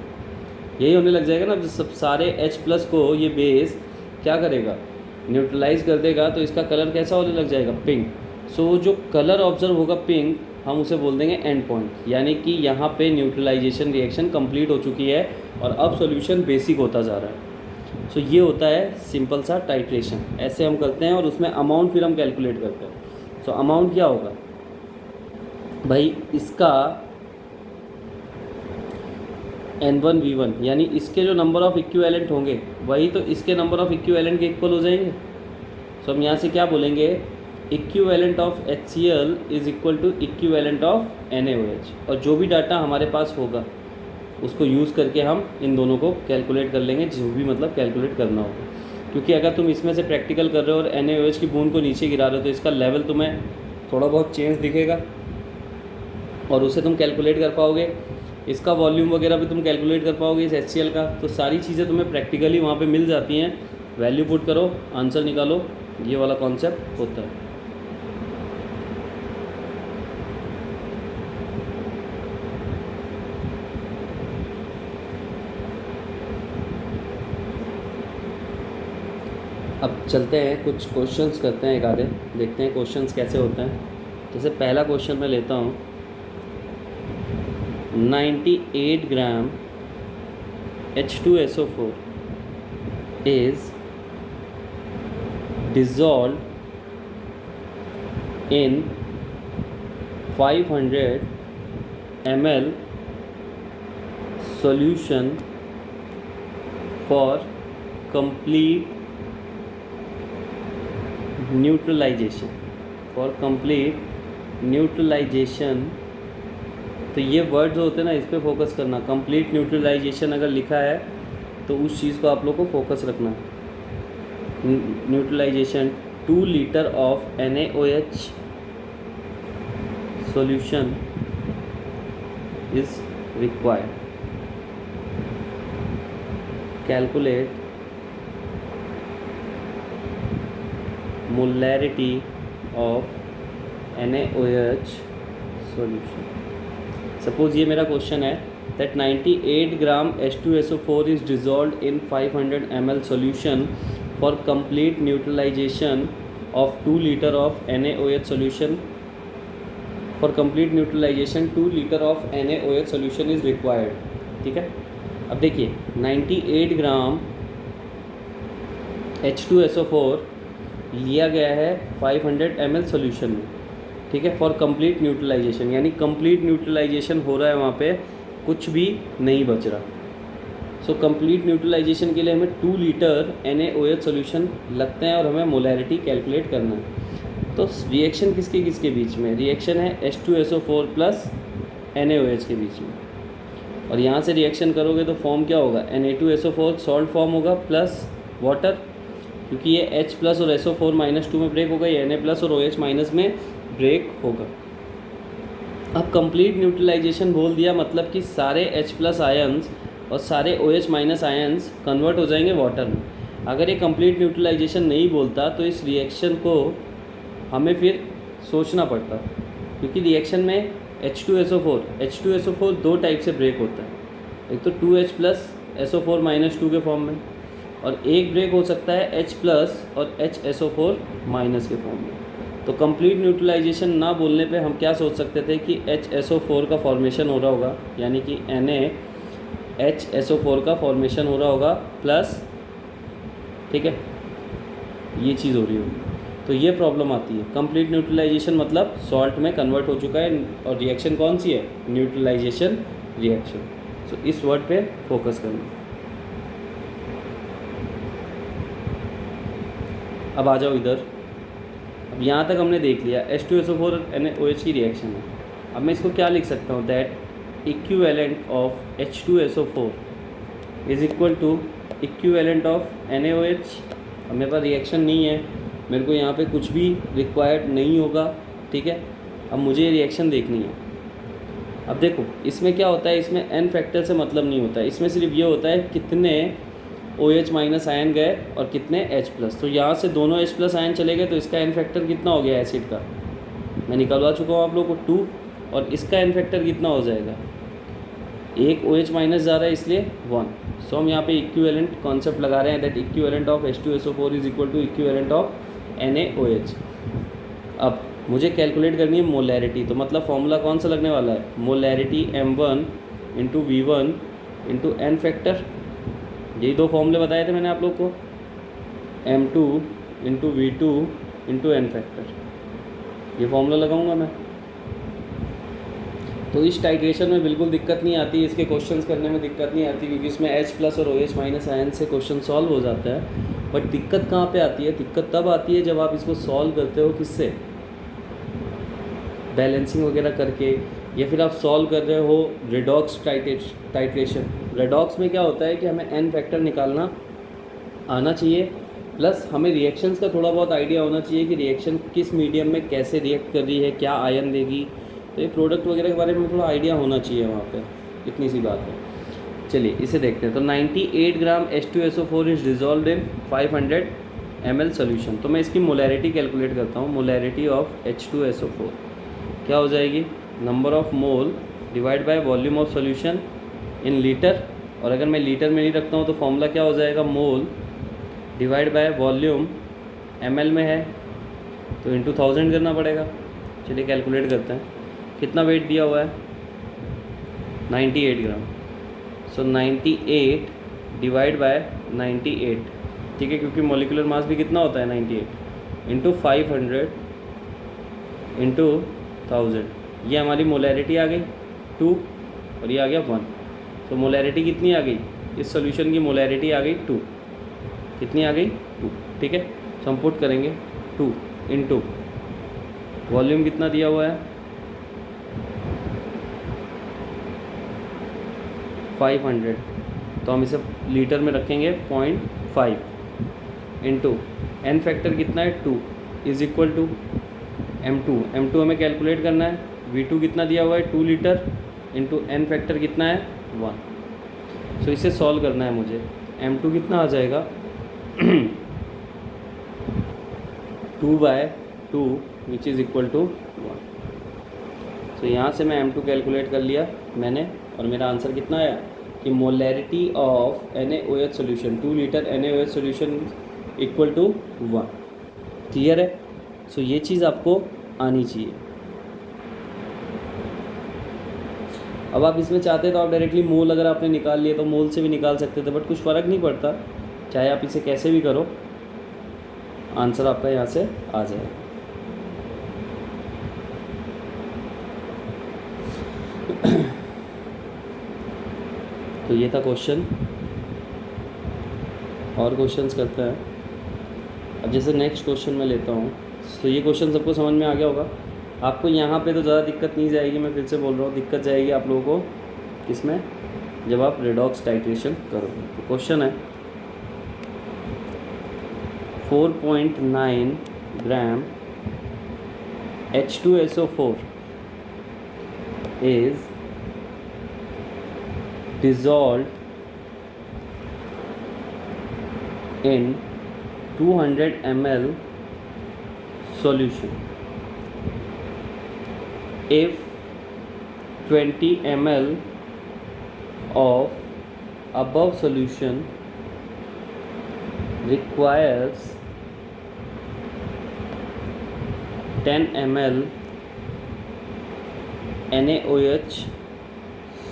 यही होने लग जाएगा ना, सब सारे H+ को ये बेस क्या करेगा, न्यूट्रलाइज कर देगा, तो इसका कलर कैसा होने लग जाएगा, पिंक। सो जो कलर ऑब्जर्व होगा पिंक, हम उसे बोल देंगे एंड पॉइंट, यानी कि यहाँ पे न्यूट्रलाइजेशन रिएक्शन कंप्लीट हो चुकी है और अब सॉल्यूशन बेसिक होता जा रहा है। सो ये होता है सिंपल सा टाइट्रेशन, ऐसे हम करते हैं और उसमें अमाउंट फिर हम कैलकुलेट करते हैं। सो अमाउंट क्या होगा भाई, इसका N1V1 यानी इसके जो नंबर ऑफ़ इक्विवेलेंट होंगे वही तो इसके नंबर ऑफ़ इक्विवेलेंट के इक्वल हो जाएंगे। सो हम यहाँ से क्या बोलेंगे, equivalent of HCl is equal to equivalent of NaOH। और जो भी डाटा हमारे पास होगा उसको यूज़ करके हम इन दोनों को कैलकुलेट कर लेंगे, जो भी मतलब कैलकुलेट करना होगा। क्योंकि अगर तुम इसमें से प्रैक्टिकल कर रहे हो और NaOH की बूंद को नीचे गिरा रहे हो तो इसका लेवल तुम्हें थोड़ा बहुत चेंज दिखेगा और उसे तुम कैलकुलेट कर पाओगे। इसका वॉल्यूम वगैरह भी तुम कैलकुलेट कर पाओगे इस HCl का। तो सारी चीज़ें तुम्हें प्रैक्टिकली वहाँ पे मिल जाती हैं। वैल्यू पुट करो, आंसर निकालो, ये वाला कॉन्सेप्ट होता है। अब चलते हैं कुछ क्वेश्चंस करते हैं, एक आधे देखते हैं क्वेश्चंस कैसे होते हैं। जैसे पहला क्वेश्चन मैं लेता हूँ, 98 gram H2SO4 is dissolved in 500 ml solution for complete neutralisation. तो ये वर्ड जो होते हैं ना, इस पर फोकस करना। कंप्लीट न्यूट्रलाइजेशन अगर लिखा है तो उस चीज़ को आप लोग को फोकस रखना। Neutralisation 2 litre of NaOH solution is required. Calculate molarity of NaOH solution। Suppose ये मेरा क्वेश्चन है that 98 gram H2SO4 is dissolved in 500 ml solution for complete neutralization of 2 liter of NaOH solution। For complete neutralization 2 liter of NaOH solution is required। ठीक है, अब देखिए 98 ग्राम H2SO4 लिया गया है 500 ml सॉल्यूशन में, ठीक है, फॉर कंप्लीट न्यूट्रलाइजेशन, यानी कंप्लीट न्यूट्रलाइजेशन हो रहा है, वहाँ पे कुछ भी नहीं बच रहा। सो कंप्लीट न्यूट्रलाइजेशन के लिए हमें 2 लीटर NaOH सॉल्यूशन लगते हैं और हमें मोलैरिटी कैलकुलेट करना है। तो रिएक्शन किसके किसके बीच में, रिएक्शन है H2SO4 प्लस NaOH के बीच में। और यहाँ से रिएक्शन करोगे तो फॉर्म क्या होगा, Na2SO4 सॉल्ट फॉर्म होगा प्लस वाटर, क्योंकि ये H+ और SO4-2 में ब्रेक होगा, ये Na+ और OH- में ब्रेक होगा। अब कंप्लीट न्यूट्रलाइजेशन बोल दिया मतलब कि सारे H+ आयंस और सारे OH- आयंस कन्वर्ट हो जाएंगे वाटर में। अगर ये कंप्लीट न्यूट्रलाइजेशन नहीं बोलता तो इस रिएक्शन को हमें फिर सोचना पड़ता, क्योंकि रिएक्शन में H2SO4 दो टाइप से ब्रेक होता है, एक तो 2H+ SO4-2 के फॉर्म में, और एक ब्रेक हो सकता है H+ और HSO4- के फॉर्म में। तो कंप्लीट न्यूट्रलाइजेशन ना बोलने पे हम क्या सोच सकते थे कि HSO4 का फॉर्मेशन हो रहा होगा, यानी कि NaHSO4 का फॉर्मेशन हो रहा होगा प्लस, ठीक है, ये चीज़ हो रही होगी। तो ये प्रॉब्लम आती है। कंप्लीट न्यूट्रलाइजेशन मतलब सॉल्ट में कन्वर्ट हो चुका है और रिएक्शन कौन सी है, न्यूट्रलाइजेशन रिएक्शन। सो इस वर्ड पे फोकस करना। अब आ जाओ इधर। अब यहाँ तक हमने देख लिया H2SO4 और NaOH की रिएक्शन है। अब मैं इसको क्या लिख सकता हूँ, that equivalent of H2SO4 is equal to equivalent of NaOH। अब मेरे पास रिएक्शन नहीं है, मेरे को यहाँ पे कुछ भी रिक्वायर्ड नहीं होगा, ठीक है। अब मुझे ये रिएक्शन देखनी है। अब देखो इसमें क्या होता है, इसमें n फैक्टर से मतलब नहीं होता है, इसमें सिर्फ ये होता है कितने OH माइनस आयन गए और कितने H प्लस। तो यहाँ से दोनों H प्लस आयन चले गए तो इसका n फैक्टर कितना हो गया एसिड का, मैं निकलवा चुका हूँ आप लोगों को 2, और इसका n फैक्टर कितना हो जाएगा, एक OH माइनस जा रहा है इसलिए 1। सो हम यहाँ पे इक्विवेलेंट कॉन्सेप्ट लगा रहे हैं, that equivalent of H2SO4 is equal to equivalent of NaOH। अब मुझे कैलकुलेट करनी है मोलैरिटी, तो मतलब फॉर्मूला कौन सा लगने वाला है, molarity M1 into V1 into n factor. यही दो फॉर्मूले बताए थे मैंने आप लोग को, M2 into V2 into n factor, ये फॉर्मूला लगाऊंगा मैं। तो इस टाइट्रेशन में बिल्कुल दिक्कत नहीं आती, इसके क्वेश्चंस करने में दिक्कत नहीं आती, क्योंकि इसमें H प्लस और OH माइनस आयन से क्वेश्चन सॉल्व हो जाता है। बट दिक्कत कहाँ पे आती है, दिक्कत तब आती है जब आप इसको सॉल्व करते हो किससे, बैलेंसिंग वगैरह करके, या फिर आप सॉल्व कर रहे हो रेडॉक्स टाइट्रेशन। रेडॉक्स में क्या होता है कि हमें n फैक्टर निकालना आना चाहिए, प्लस हमें रिएक्शंस का थोड़ा बहुत आइडिया होना चाहिए कि रिएक्शन किस मीडियम में कैसे रिएक्ट कर रही है, क्या आयन देगी, तो ये प्रोडक्ट वगैरह के बारे में थोड़ा आइडिया होना चाहिए वहाँ पे, इतनी सी बात है। चलिए इसे देखते हैं। तो 98 gram H2SO4 is dissolve in 500 ml solution. तो मैं इसकी मोलैरिटी कैलकुलेट करता हूँ, मोलैरिटी ऑफ H2SO4 क्या हो जाएगी, number of mole divide by volume of solution in litre, और अगर मैं लीटर में नहीं रखता हूँ तो फॉर्मूला क्या हो जाएगा, मोल डिवाइड बाय वॉल्यूम ml में है तो इंटू 1000 करना पड़ेगा। चलिए कैलकुलेट करते हैं, कितना वेट दिया हुआ है 98 ग्राम। सो 98 डिवाइड बाय 98, ठीक है, क्योंकि मोलिकुलर मास भी कितना होता है 98 इंटू 500 इंटू 1000, ये हमारी मोलैरिटी आ गई 2 और ये आ गया 1। तो मोलैरिटी कितनी आ गई, इस सोल्यूशन की मोलैरिटी आ गई 2, कितनी आ गई 2, ठीक है। तो हम पुट करेंगे 2 इंटू वॉल्यूम कितना दिया हुआ है 500, तो हम इसे लीटर में रखेंगे 0.5 इंटू n फैक्टर कितना है 2 इज इक्वल टू M2 हमें कैलकुलेट करना है, V2 कितना दिया हुआ है 2 लीटर इंटू n फैक्टर कितना है 1। सो इसे सॉल्व करना है मुझे, M2 कितना आ जाएगा 2/2 विच इज़ इक्वल टू 1। तो यहाँ से मैं M2 कैलकुलेट कर लिया मैंने, और मेरा आंसर कितना आया कि molarity of NaOH solution 2 litre NaOH solution equal to 1। Clear है। सो ये चीज़ आपको आनी चाहिए। अब आप इसमें चाहते तो आप डायरेक्टली मोल अगर आपने निकाल लिए तो मोल से भी निकाल सकते थे, बट कुछ फ़र्क नहीं पड़ता, चाहे आप इसे कैसे भी करो आंसर आपका यहाँ से आ जाएगा। तो ये था क्वेश्चन, और क्वेश्चंस करते हैं। अब जैसे नेक्स्ट क्वेश्चन मैं लेता हूँ, तो ये क्वेश्चन सबको समझ में आ गया होगा। आपको यहाँ पे तो ज़्यादा दिक्कत नहीं जाएगी, मैं फिर से बोल रहा हूँ, दिक्कत जाएगी आप लोगों को किसमें, जब आप रेडॉक्स टाइट्रेशन करोगे। तो क्वेश्चन है 4.9 ग्राम H2SO4 is dissolved in 200 ml solution. If 20 ml of above solution requires 10 ml NaOH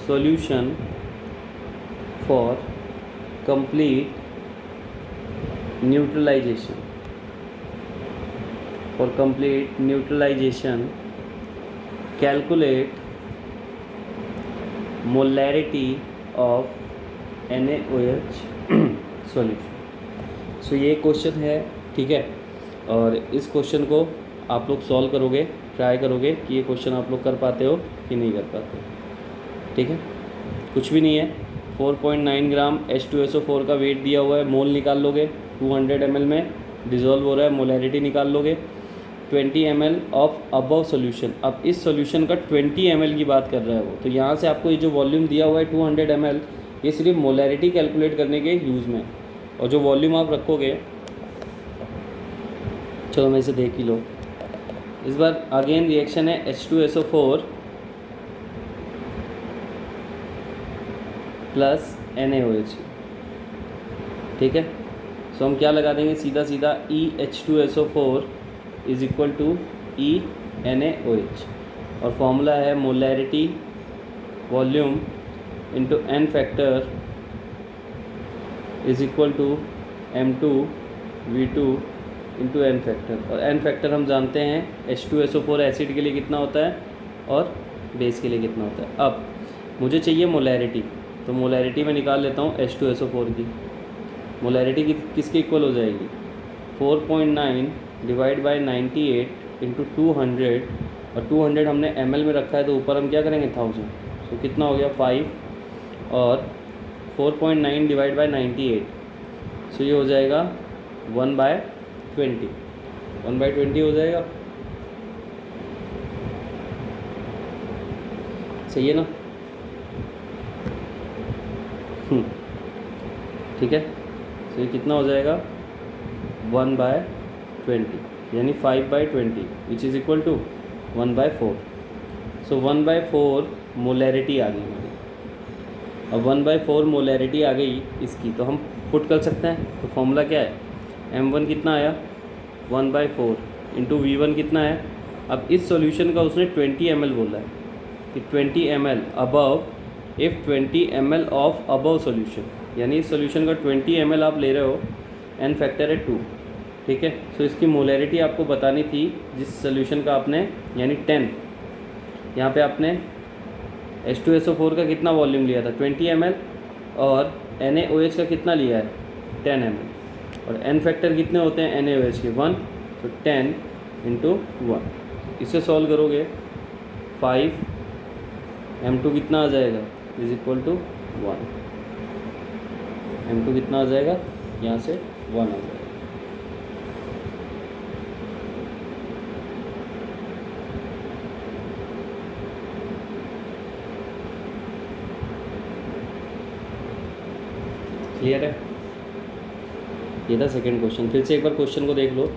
solution for complete neutralization. For complete neutralization, calculate molarity of NaOH solution. सो ये क्वेश्चन है, ठीक है, और इस क्वेश्चन को आप लोग सॉल्व करोगे, ट्राई करोगे कि ये क्वेश्चन आप लोग कर पाते हो कि नहीं कर पाते, ठीक है। कुछ भी नहीं है, 4.9 ग्राम H2SO4 का वेट दिया हुआ है, मोल निकाल लोगे, 200 ml में डिज़ोल्व हो रहा है, मोलैरिटी निकाल लोगे। 20 ml ऑफ अबव सोल्यूशन, अब इस सोल्यूशन का 20 ml की बात कर रहा है वो, तो यहाँ से आपको ये जो वॉल्यूम दिया हुआ है 200 ml, ये सिर्फ मोलैरिटी कैलकुलेट करने के यूज़ में, और जो वॉल्यूम आप रखोगे, चलो मैं इसे देख ही लो। इस बार अगेन रिएक्शन है H2SO4 प्लस NaOH, ठीक है। सो हम क्या लगा देंगे, सीधा सीधा EH2SO4 is equal to ENaOH, और फॉर्मूला है molarity volume into N factor is equal to M2V2 into N factor, और N फैक्टर हम जानते हैं H2SO4 एसिड के लिए कितना होता है और बेस के लिए कितना होता है। अब मुझे चाहिए मोलैरिटी, तो मोलैरिटी मैं निकाल लेता हूँ H2SO4 की। मोलैरिटी किसके इक्वल हो जाएगी, 4.9 डिवाइड बाई 98 इंटू 200, और 200 हमने ml में रखा है तो ऊपर हम क्या करेंगे 1000, तो कितना हो गया 5, और 4.9 डिवाइड बाई 98, सो ये हो जाएगा 1/20, 1/20 हो जाएगा, सही है ना। ठीक है, तो ये कितना हो जाएगा 1/20, यानी 5/20 which is equal to 1/4। So 1/4 molarity आ गई हमारी। अब 1/4 मोलैरिटी आ गई इसकी, तो हम पुट कर सकते हैं, तो फॉर्मूला क्या है, M1 कितना आया 1/4 इंटू V1 कितना है। अब इस सॉल्यूशन का उसने 20 ml बोला है कि 20 ml above, if 20 ml of above solution, यानी इस सॉल्यूशन का 20 ml आप ले रहे हो, N फैक्टर है 2, ठीक है। सो इसकी मोलैरिटी आपको बतानी थी जिस सॉल्यूशन का आपने, यानी 10, यहाँ पे आपने H2SO4 का कितना वॉल्यूम लिया था 20 ml, और NaOH का कितना लिया है 10 ml, और N फैक्टर कितने होते हैं NaOH के 1, तो 10 इंटू 1, इसे सॉल्व करोगे 5, M2 कितना आ जाएगा इज इक्वल टू 1, M2 कितना आ जाएगा, यहाँ से 1 आ जाएगा। क्लियर है, ये था सेकेंड क्वेश्चन। फिर से एक बार क्वेश्चन को देख लो।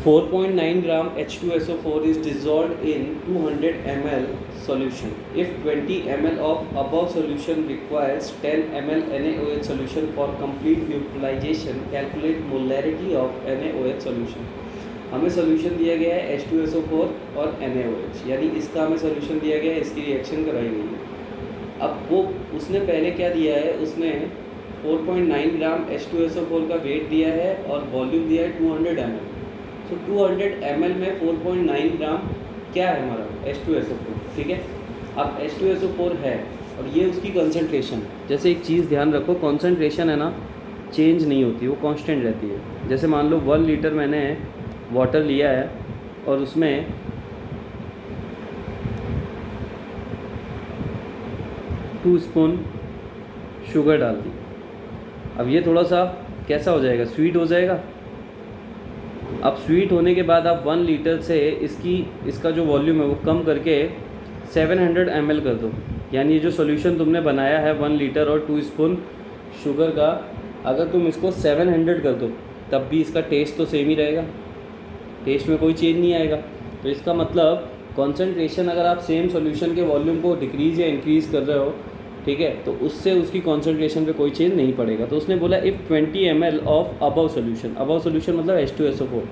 4.9 ग्राम H2SO4 is dissolved in 200 ml solution. If 20 ml of above solution requires 10 ml NaOH solution for complete neutralization, calculate molarity of NaOH solution. हमें सोल्यूशन दिया गया है H2SO4 और NaOH, यानी इसका हमें सोल्यूशन दिया गया है, इसकी रिएक्शन कराई गई है। अब वो उसने पहले क्या दिया है, उसने 4.9 ग्राम H2SO4 का वेट दिया है और वॉल्यूम दिया है 200 ml। तो 200 ml में 4.9 ग्राम क्या है हमारा H2SO4, ठीक है। अब H2SO4 है और ये उसकी कंसंट्रेशन। जैसे एक चीज़ ध्यान रखो, कंसंट्रेशन है ना चेंज नहीं होती, वो कांस्टेंट रहती है। जैसे मान लो 1 लीटर मैंने वाटर लिया है और उसमें 2 स्पून शुगर डाल दी। अब ये थोड़ा सा कैसा हो जाएगा, स्वीट हो जाएगा। अब स्वीट होने के बाद आप 1 लीटर से इसका जो वॉल्यूम है वो कम करके 700 ml कर दो, यानी ये जो सॉल्यूशन तुमने बनाया है 1 लीटर और 2 स्पून शुगर का, अगर तुम इसको 700 कर दो तब भी इसका टेस्ट तो सेम ही रहेगा, टेस्ट में कोई चेंज नहीं आएगा। तो इसका मतलब कॉन्सेंट्रेशन अगर आप सेम सॉल्यूशन के वॉल्यूम को डिक्रीज़ या इंक्रीज़ कर रहे हो, ठीक है, तो उससे उसकी कॉन्सेंट्रेशन पे कोई चेंज नहीं पड़ेगा। तो उसने बोला if 20 ml of above solution, above solution मतलब H2SO4,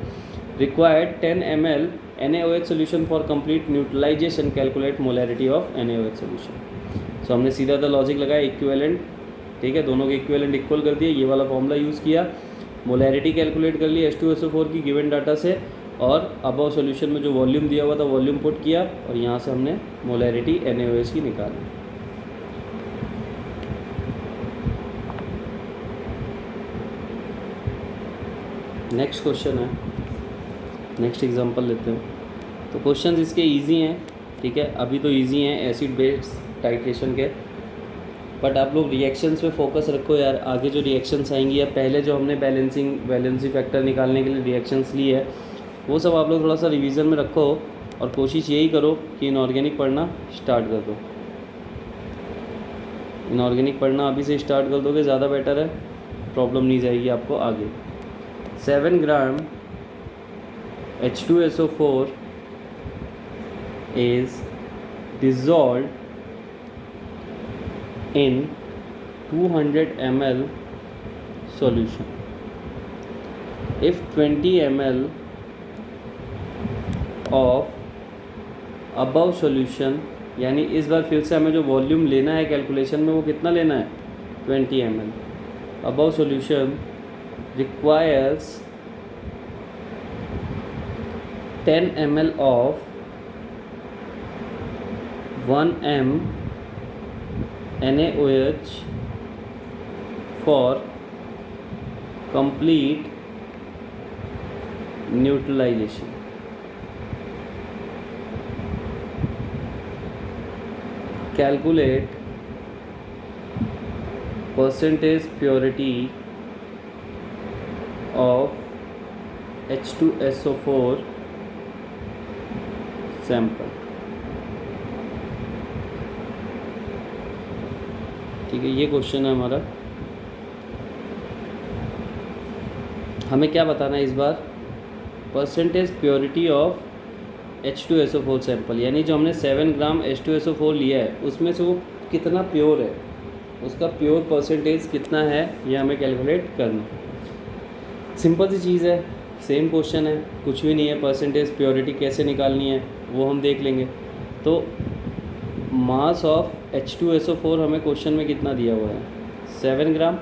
required 10 ml NaOH solution for complete neutralisation, calculate molarity of NaOH solution. So हमने सीधा द लॉजिक लगाया, इक्विवेलेंट, ठीक है, दोनों के इक्विवेलेंट इक्वल कर दिए, ये वाला फॉर्मूला यूज़ किया, मोलैरिटी कैलकुलेट कर ली H2SO4 की गिवन डाटा से, और अबव सोल्यूशन में जो वॉल्यूम दिया हुआ था वॉल्यूम पुट किया, और यहाँ से हमने मोलैरिटी NaOH की निकाली। नेक्स्ट क्वेश्चन है, नेक्स्ट एग्जांपल लेते हैं। तो क्वेश्चंस इसके इजी हैं, ठीक है, अभी तो इजी हैं एसिड बेस टाइट्रेशन के। बट आप लोग रिएक्शंस पे फोकस रखो यार, आगे जो रिएक्शंस आएंगी या पहले जो हमने बैलेंसिंग फैक्टर निकालने के लिए रिएक्शंस ली है वो सब आप लोग थोड़ा सा रिवीजन में रखो और कोशिश यही करो कि इनऑर्गेनिक पढ़ना स्टार्ट कर दो। इनऑर्गेनिक पढ़ना अभी से स्टार्ट कर दोगे ज़्यादा बेटर है, प्रॉब्लम नहीं जाएगी आपको आगे। 7 ग्राम H2SO4 is dissolved in 200 ml solution. If 20 ml of above solution, यानी इस बार फिर से हमें जो वॉल्यूम लेना है कैलकुलेशन में वो कितना लेना है 20 ml. Above solution requires 10 ml of 1 m NaOH for complete neutralization. Calculate percentage purity of H2SO4 sample. ठीक है, ये क्वेश्चन है हमारा। हमें क्या बताना है इस बार, percentage purity of H2SO4 sample, यानी जो हमने 7 ग्राम H2SO4 लिया है उसमें से वो कितना प्योर है, उसका प्योर परसेंटेज कितना है ये हमें कैलकुलेट करना। सिंपल सी चीज़ है, सेम क्वेश्चन है, कुछ भी नहीं है। परसेंटेज प्योरिटी कैसे निकालनी है वो हम देख लेंगे। तो मास ऑफ H2SO4 हमें क्वेश्चन में कितना दिया हुआ है 7 ग्राम,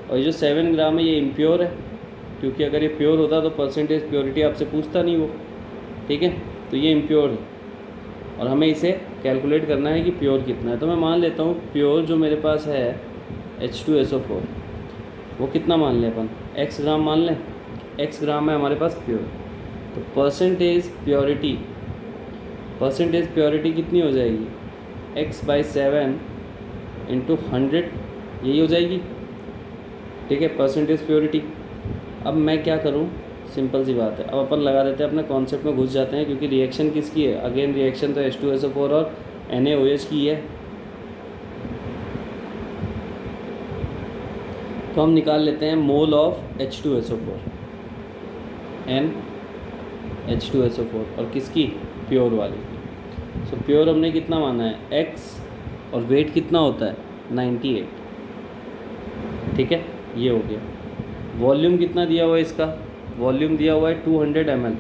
और ये जो 7 ग्राम है ये इम्प्योर है, क्योंकि अगर ये प्योर होता तो परसेंटेज प्योरिटी आपसे पूछता नहीं वो, ठीक है। तो ये इम्प्योर है और हमें इसे कैलकुलेट करना है कि प्योर कितना है। तो मैं मान लेता हूँ प्योर जो मेरे पास है H2SO4 वो कितना मान लें अपन, x ग्राम मान लें, x ग्राम है हमारे पास प्योर। तो परसेंटेज प्योरिटी कितनी हो जाएगी, x/7 इंटू 100, यही हो जाएगी, ठीक है, परसेंटेज प्योरिटी। अब मैं क्या करूं, सिंपल सी बात है, अब अपन लगा देते हैं अपने कॉन्सेप्ट में घुस जाते हैं, क्योंकि रिएक्शन किसकी है, अगेन रिएक्शन तो H2SO4 और NaOH की है। तो हम निकाल लेते हैं मोल ऑफ H2SO4, H2SO4 और किसकी, प्योर वाली। सो प्योर हमने कितना माना है x, और वेट कितना होता है 98, ठीक है, ये हो गया। वॉल्यूम कितना दिया हुआ है इसका, वॉल्यूम दिया हुआ है 200 ml,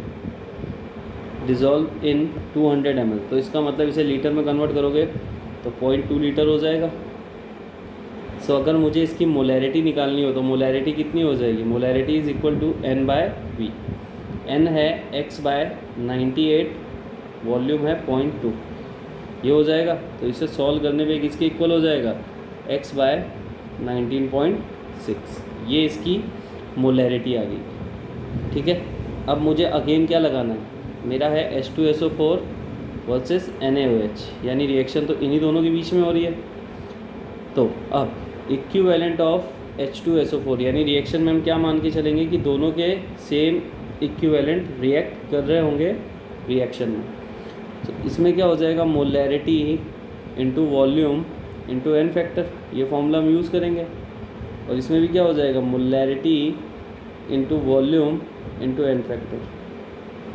डिज़ोल्व इन 200 ml। तो इसका मतलब इसे लीटर में कन्वर्ट करोगे तो 0.2 लीटर हो जाएगा। सो अगर मुझे इसकी मोलैरिटी निकालनी हो तो मोलैरिटी कितनी हो जाएगी, molarity is equal to n/v। n है x/98, वॉल्यूम है 0.2, ये हो जाएगा। तो इसे सॉल्व करने पे किसके इक्वल हो जाएगा, x/19.6, ये इसकी मोलैरिटी आ गई, ठीक है। अब मुझे अगेन क्या लगाना है, मेरा है H2SO4 वर्सेस NaOH, यानी रिएक्शन तो इन्हीं दोनों के बीच में हो रही है। तो अब इक्विवेलेंट ऑफ H2SO4, यानी रिएक्शन में हम क्या मान के चलेंगे कि दोनों के सेम इक्विवेलेंट रिएक्ट कर रहे होंगे रिएक्शन में। तो इसमें क्या हो जाएगा, molarity into volume into n factor, ये फॉर्मूला हम यूज़ करेंगे। और इसमें भी क्या हो जाएगा, molarity into volume into n factor.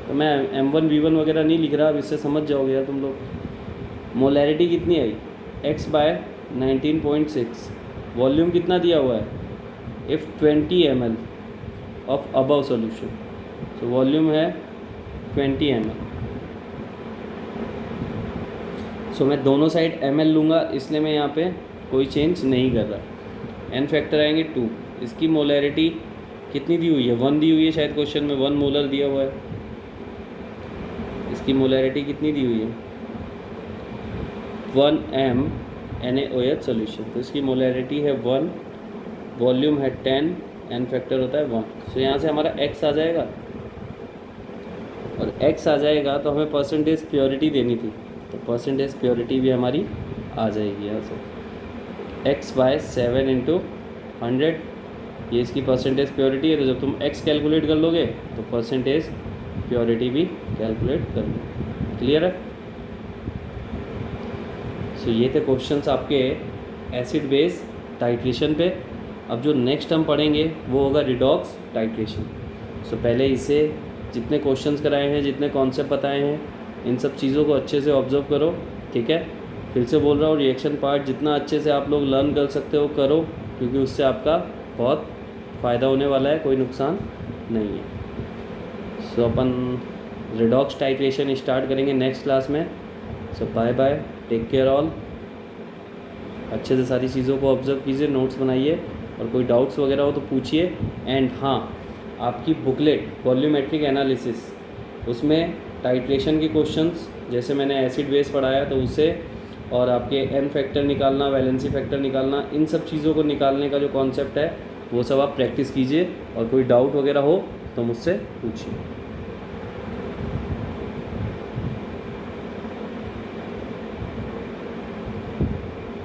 तो मैं M1 V1 वगैरह नहीं लिख रहा, अब इससे समझ जाओगे यार तुम लोग। मोलैरिटी कितनी आई, x/19.6, वॉल्यूम कितना दिया हुआ है, if 20 ml of above solution, तो वॉल्यूम है 20 ml। सो मैं दोनों साइड ml लूँगा, इसलिए मैं यहाँ पे कोई चेंज नहीं कर रहा। n फैक्टर आएंगे 2, इसकी मोलैरिटी कितनी दी हुई है, 1 दी हुई है, शायद क्वेश्चन में 1 मोलर दिया हुआ है। इसकी मोलैरिटी कितनी दी हुई है, 1 m NaOH सॉल्यूशन, तो इसकी मोलैरिटी है 1, वॉल्यूम है 10, n फैक्टर होता है 1। सो यहाँ से हमारा x आ जाएगा, और x आ जाएगा तो हमें परसेंटेज प्योरिटी देनी थी, तो परसेंटेज प्योरिटी भी हमारी आ जाएगी यहाँ से। x/7 × 100, ये इसकी परसेंटेज प्योरिटी है। तो जब तुम x कैलकुलेट कर लोगे तो परसेंटेज प्योरिटी भी कैलकुलेट कर लो। क्लियर है? सो ये थे क्वेश्चंस आपके एसिड बेस टाइट्रेशन पे। अब जो नेक्स्ट हम पढ़ेंगे वो होगा रिडॉक्स टाइट्रेशन। सो पहले इसे जितने क्वेश्चंस कराए हैं, जितने कॉन्सेप्ट बताए हैं, इन सब चीज़ों को अच्छे से ऑब्जर्व करो, ठीक है। फिर से बोल रहा हूँ, रिएक्शन पार्ट जितना अच्छे से आप लोग लर्न कर सकते हो करो, क्योंकि उससे आपका बहुत फ़ायदा होने वाला है, कोई नुकसान नहीं है। सो अपन रिडॉक्स टाइट्रेशन स्टार्ट करेंगे नेक्स्ट क्लास में। So bye bye, take care all. अच्छे से सारी चीज़ों को ऑब्जर्व कीजिए, नोट्स बनाइए, और कोई डाउट्स वगैरह हो तो पूछिए। एंड हाँ, आपकी बुकलेट वॉल्यूमेट्रिक एनालिसिस, उसमें टाइट्रेशन के क्वेश्चंस जैसे मैंने एसिड बेस पढ़ाया तो उसे, और आपके एन फैक्टर निकालना, वैलेंसी फैक्टर निकालना, इन सब चीज़ों को निकालने का जो कॉन्सेप्ट है वो सब आप प्रैक्टिस कीजिए, और कोई डाउट वगैरह हो तो मुझसे पूछिए।